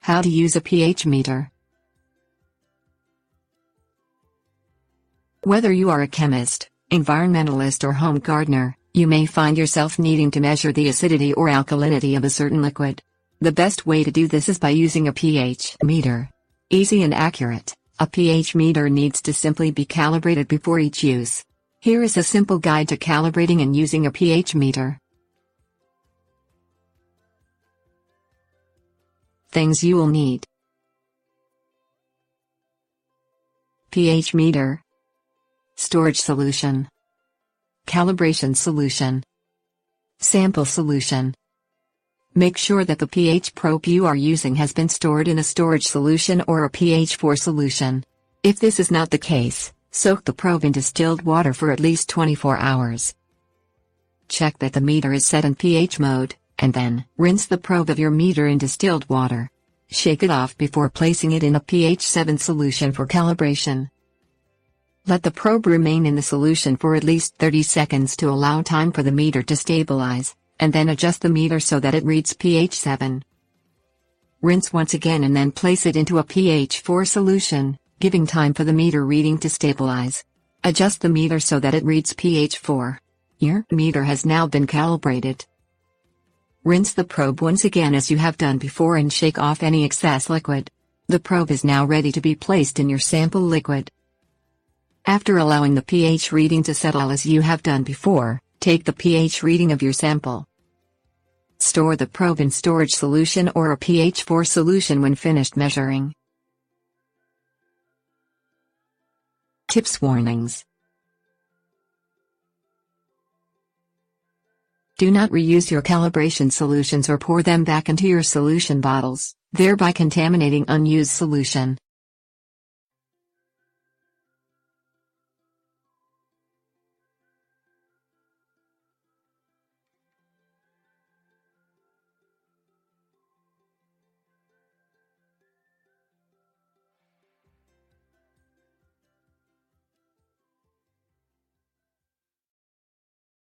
How to use a pH meter. Whether you are a chemist, environmentalist or home gardener, you may find yourself needing to measure the acidity or alkalinity of a certain liquid. The best way to do this is by using a pH meter. Easy and accurate, a pH meter needs to simply be calibrated before each use. Here is a simple guide to calibrating and using a pH meter. Things you will need: pH meter, storage solution, calibration solution, sample solution. Make sure that the pH probe you are using has been stored in a storage solution or a pH 4 solution. If this is not the case, soak the probe in distilled water for at least 24 hours. Check that the meter is set in pH mode, and then rinse the probe of your meter in distilled water. Shake it off before placing it in a pH 7 solution for calibration. Let the probe remain in the solution for at least 30 seconds to allow time for the meter to stabilize, and then adjust the meter so that it reads pH 7. Rinse once again and then place it into a pH 4 solution, giving time for the meter reading to stabilize. Adjust the meter so that it reads pH 4. Your meter has now been calibrated. Rinse the probe once again as you have done before and shake off any excess liquid. The probe is now ready to be placed in your sample liquid. After allowing the pH reading to settle as you have done before, take the pH reading of your sample. Store the probe in storage solution or a pH 4 solution when finished measuring. Tips: warnings. Do not reuse your calibration solutions or pour them back into your solution bottles, thereby contaminating unused solution.